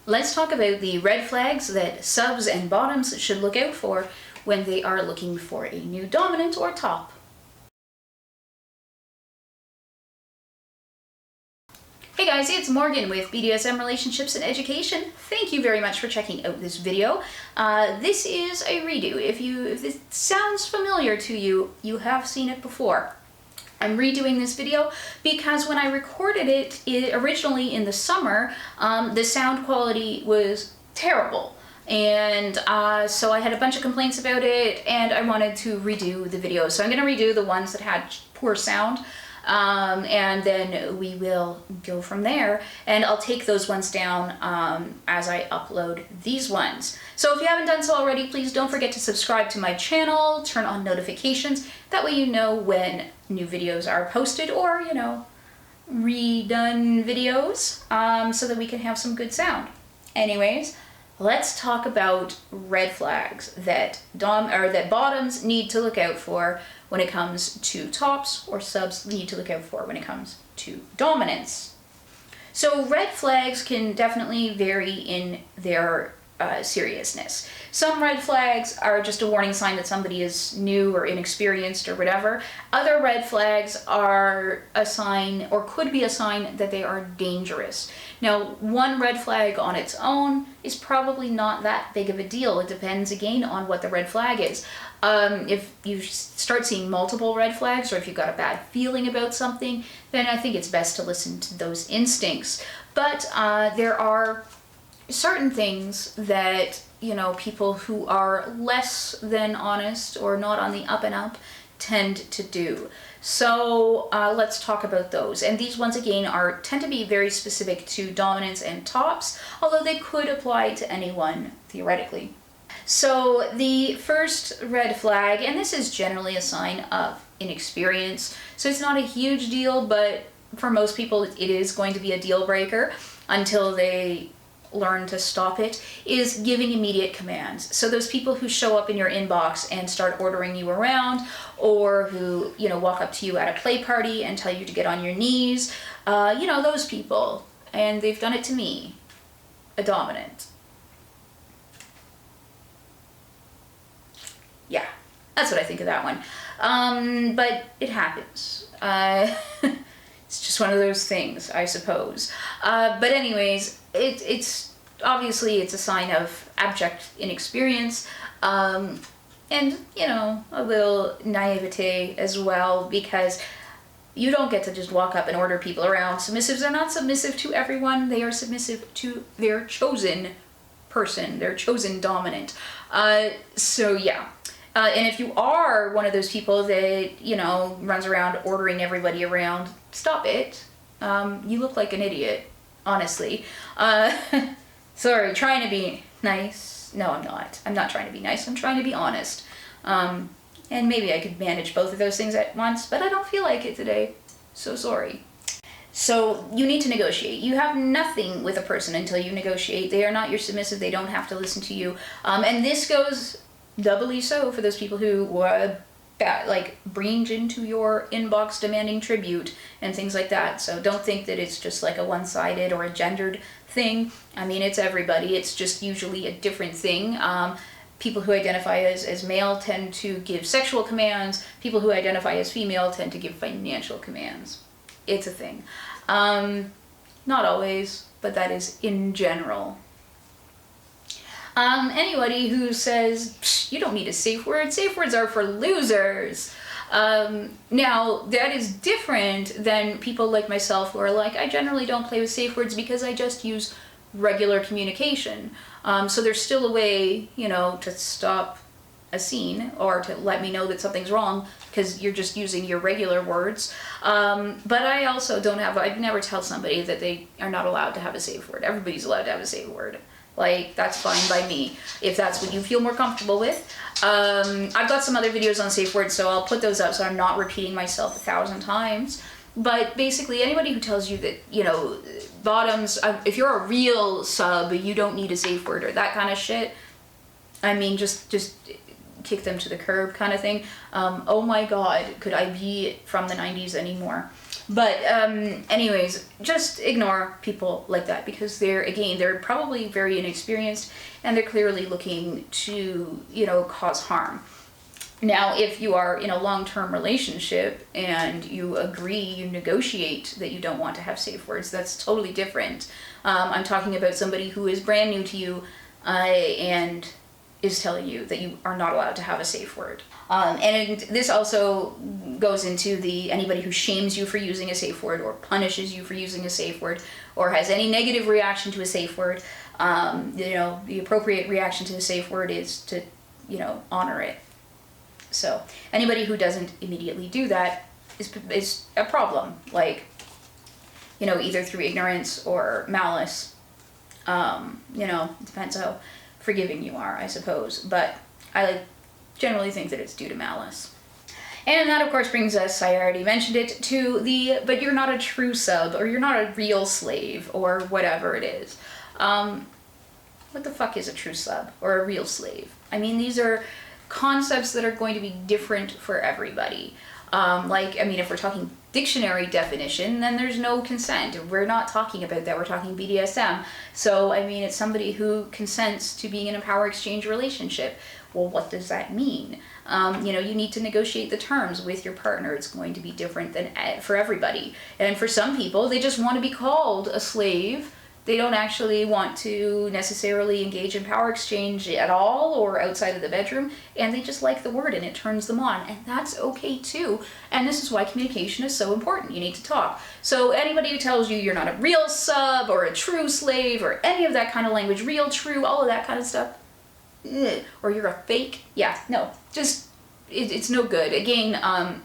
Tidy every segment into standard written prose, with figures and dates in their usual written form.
Let's talk about the red flags that subs and bottoms should look out for when they are looking for a new dominant or top. Hey guys, it's Morgan with BDSM Relationships and Education. Thank you very much for checking out this video. This is a redo. If this sounds familiar to you, you have seen it before. I'm redoing this video because when I recorded it originally in the summer, the sound quality was terrible. And so I had a bunch of complaints about it and I wanted to redo the video. So I'm going to redo the ones that had poor sound. And then we will go from there, and I'll take those ones down as I upload these ones. So if you haven't done so already, please don't forget to subscribe to my channel, turn on notifications, that way you know when new videos are posted or, you know, redone videos, so that we can have some good sound. Anyways, let's talk about red flags that bottoms need to look out for when it comes to tops, or subs need to look out for when it comes to dominance. So red flags can definitely vary in their seriousness. Some red flags are just a warning sign that somebody is new or inexperienced or whatever. Other red flags are a sign, or could be a sign, that they are dangerous. Now, one red flag on its own is probably not that big of a deal. It depends again on what the red flag is. If you start seeing multiple red flags, or if you've got a bad feeling about something, then I think it's best to listen to those instincts. But there are certain things that, you know, people who are less than honest or not on the up and up tend to do. So let's talk about those. And these ones again tend to be very specific to dominance and tops, although they could apply to anyone theoretically. So the first red flag, and this is generally a sign of inexperience, so it's not a huge deal, but for most people it is going to be a deal breaker until they learn to stop it, is giving immediate commands. So those people who show up in your inbox and start ordering you around, or who, you know, walk up to you at a play party and tell you to get on your knees, you know, those people. And they've done it to me, a dominant. Yeah, that's what I think of that one. But it happens. It's just one of those things, I suppose. But anyways, it's obviously it's a sign of abject inexperience, and, you know, a little naivete as well, because you don't get to just walk up and order people around. Submissives are not submissive to everyone. They are submissive to their chosen person, their chosen dominant. So yeah. And if you are one of those people that, you know, runs around ordering everybody around, stop it. You look like an idiot, honestly. Sorry, trying to be nice. No, I'm not. I'm not trying to be nice. I'm trying to be honest. And maybe I could manage both of those things at once, but I don't feel like it today. So sorry. So you need to negotiate. You have nothing with a person until you negotiate. They are not your submissive. They don't have to listen to you. And this goes doubly so for those people who like breach into your inbox demanding tribute and things like that. So don't think that it's just like a one-sided or a gendered thing. I mean, it's everybody. It's just usually a different thing. People who identify as male tend to give sexual commands. People who identify as female tend to give financial commands. It's a thing. Not always, but that is in general. Anybody who says, you don't need a safe word are for losers. Now, that is different than people like myself who are like, I generally don't play with safe words because I just use regular communication. So there's still a way, you know, to stop a scene or to let me know that something's wrong because you're just using your regular words. But I also I'd never tell somebody that they are not allowed to have a safe word. Everybody's allowed to have a safe word. Like, that's fine by me, if that's what you feel more comfortable with. I've got some other videos on safe words, so I'll put those up so I'm not repeating myself 1,000 times. But basically, anybody who tells you that, you know, bottoms, if you're a real sub, you don't need a safe word or that kind of shit, I mean, just kick them to the curb kind of thing. Oh my God, could I be from the 90s anymore? But anyways, just ignore people like that, because they're probably very inexperienced, and they're clearly looking to, cause harm. Now, if you are in a long-term relationship and you negotiate that you don't want to have safe words, that's totally different. I'm talking about somebody who is brand new to you and is telling you that you are not allowed to have a safe word. And this also goes into anybody who shames you for using a safe word, or punishes you for using a safe word, or has any negative reaction to a safe word. The appropriate reaction to a safe word is to, honor it. So anybody who doesn't immediately do that is a problem, like, either through ignorance or malice. It depends how forgiving you are, I suppose, but I generally think that it's due to malice. And that, of course, brings us, I already mentioned it, to but you're not a true sub, or you're not a real slave, or whatever it is. What the fuck is a true sub or a real slave? I mean, these are concepts that are going to be different for everybody. If we're talking dictionary definition, then there's no consent. We're not talking about that. We're talking BDSM. So, it's somebody who consents to being in a power exchange relationship. Well, what does that mean? You need to negotiate the terms with your partner. It's going to be different for everybody. And for some people, they just want to be called a slave. They don't actually want to necessarily engage in power exchange at all or outside of the bedroom, and they just like the word and it turns them on, and that's okay too. And this is why communication is so important. You need to talk. So anybody who tells you you're not a real sub or a true slave or any of that kind of language, real, true, all of that kind of stuff, or you're a fake, it's no good. Again,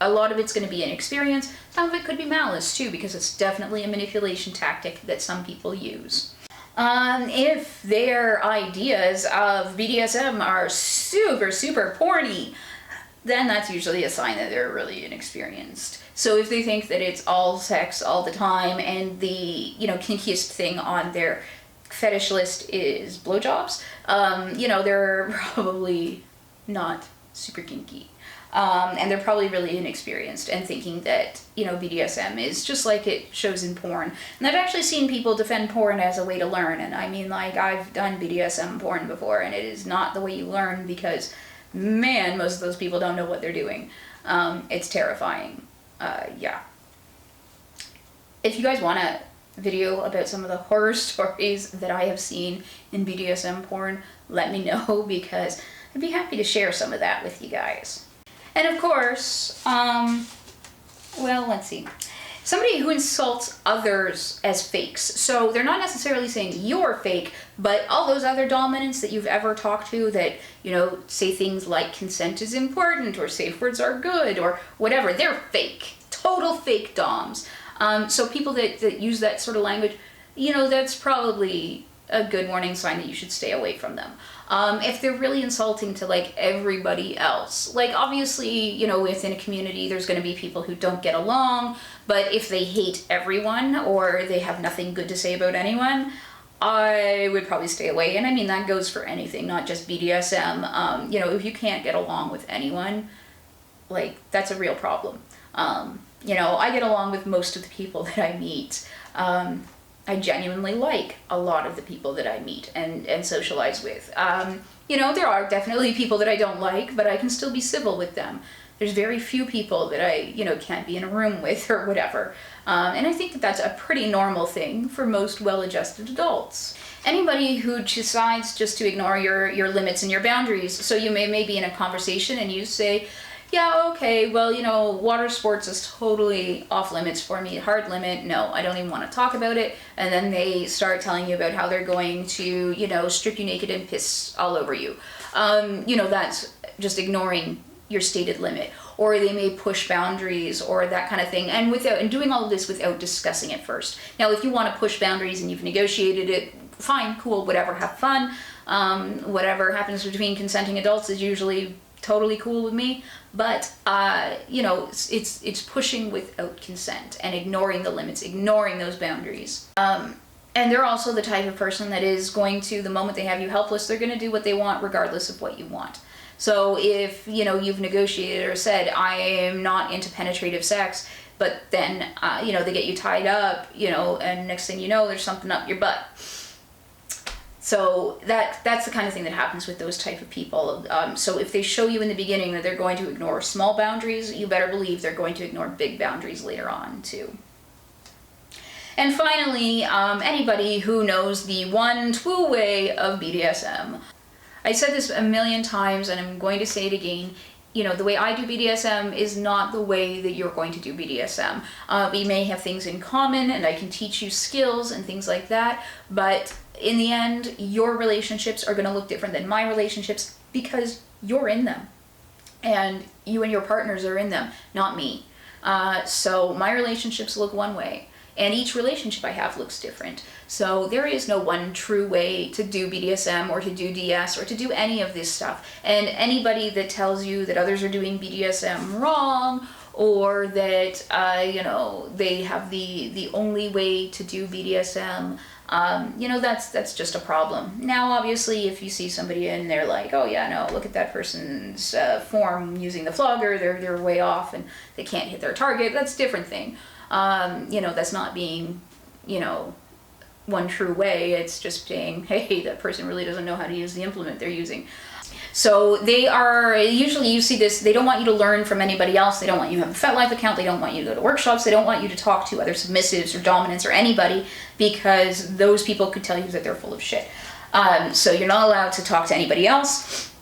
a lot of it's going to be inexperience. Some of it could be malice too, because it's definitely a manipulation tactic that some people use. If their ideas of BDSM are super, super porny, then that's usually a sign that they're really inexperienced. So if they think that it's all sex all the time, and the, kinkiest thing on their fetish list is blowjobs, they're probably not super kinky. And they're probably really inexperienced and thinking that, BDSM is just like it shows in porn. And I've actually seen people defend porn as a way to learn. And I've done BDSM porn before, and it is not the way you learn, because, man, most of those people don't know what they're doing. It's terrifying. If you guys want a video about some of the horror stories that I have seen in BDSM porn, let me know, because I'd be happy to share some of that with you guys. And of course, let's see. Somebody who insults others as fakes. So they're not necessarily saying you're fake, but all those other dominants that you've ever talked to that, say things like consent is important, or safe words are good, or whatever, they're fake. Total fake doms. So people that use that sort of language, that's probably a good warning sign that you should stay away from them. If they're really insulting to everybody else, obviously, within a community, there's going to be people who don't get along, but if they hate everyone or they have nothing good to say about anyone, I would probably stay away. And that goes for anything, not just BDSM. If you can't get along with anyone, that's a real problem. I get along with most of the people that I meet. I genuinely like a lot of the people that I meet and socialize with. There are definitely people that I don't like, but I can still be civil with them. There's very few people that I, can't be in a room with or whatever. And I think that that's a pretty normal thing for most well-adjusted adults. Anybody who decides just to ignore your limits and your boundaries, so you may be in a conversation and you say, yeah, okay, well, water sports is totally off limits for me, hard limit, no, I don't even want to talk about it. And then they start telling you about how they're going to, strip you naked and piss all over you. That's just ignoring your stated limit. Or they may push boundaries or that kind of thing, and doing all of this without discussing it first. Now, if you want to push boundaries and you've negotiated it, fine, cool, whatever, have fun. Whatever happens between consenting adults is usually totally cool with me, but it's pushing without consent and ignoring the limits, ignoring those boundaries. And they're also the type of person that is going to, the moment they have you helpless, they're going to do what they want regardless of what you want. So if you've negotiated or said, I am not into penetrative sex, but then, you know, they get you tied up, you know, and next thing you know, there's something up your butt. So that's the kind of thing that happens with those type of people. So if they show you in the beginning that they're going to ignore small boundaries, you better believe they're going to ignore big boundaries later on too. And finally, anybody who knows the one true way of BDSM. I said this a million times and I'm going to say it again. You know, the way I do BDSM is not the way that you're going to do BDSM. We may have things in common and I can teach you skills and things like that, but in the end, your relationships are going to look different than my relationships because you're in them. And you and your partners are in them, not me. So my relationships look one way. And each relationship I have looks different. So there is no one true way to do BDSM or to do DS or to do any of this stuff. And anybody that tells you that others are doing BDSM wrong or that, you know, they have the only way to do BDSM, you know, that's just a problem. Now, obviously, if you see somebody and they're like, oh yeah, no, look at that person's form using the flogger, they're way off and they can't hit their target, that's a different thing. You know, that's not being, you know, one true way. It's just saying, hey, that person really doesn't know how to use the implement they're using. So they are, usually you see this, they don't want you to learn from anybody else. They don't want you to have a FetLife account. They don't want you to go to workshops. They don't want you to talk to other submissives or dominants or anybody because those people could tell you that they're full of shit. So you're not allowed to talk to anybody else.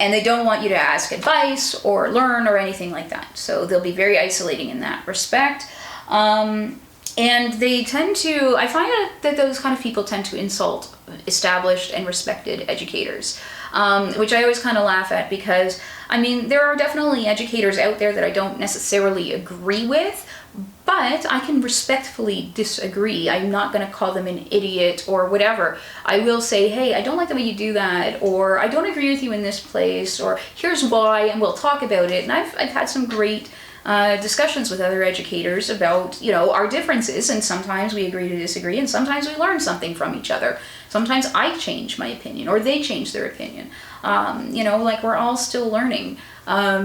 And they don't want you to ask advice or learn or anything like that. So they'll be very isolating in that respect. And they tend to, I find that those kind of people tend to insult established and respected educators, which I always kind of laugh at because, I mean, there are definitely educators out there that I don't necessarily agree with, but I can respectfully disagree. I'm not going to call them an idiot or whatever. I will say, hey, I don't like the way you do that, or I don't agree with you in this place, or here's why, and we'll talk about it. And I've had some great discussions with other educators about, you know, our differences, and sometimes we agree to disagree, and sometimes we learn something from each other. Sometimes I change my opinion, or they change their opinion. You know, like we're all still learning. I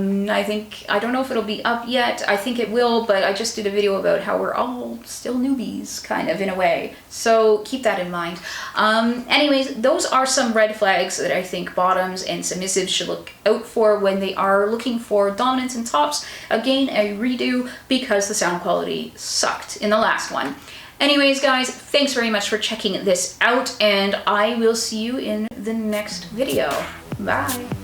don't know if it'll be up yet. I think it will, but I just did a video about how we're all still newbies, kind of, in a way. So keep that in mind. Anyways, those are some red flags that I think bottoms and submissives should look out for when they are looking for dominance and tops. Again, a redo because the sound quality sucked in the last one. Anyways, guys, thanks very much for checking this out, and I will see you in the next video. Bye.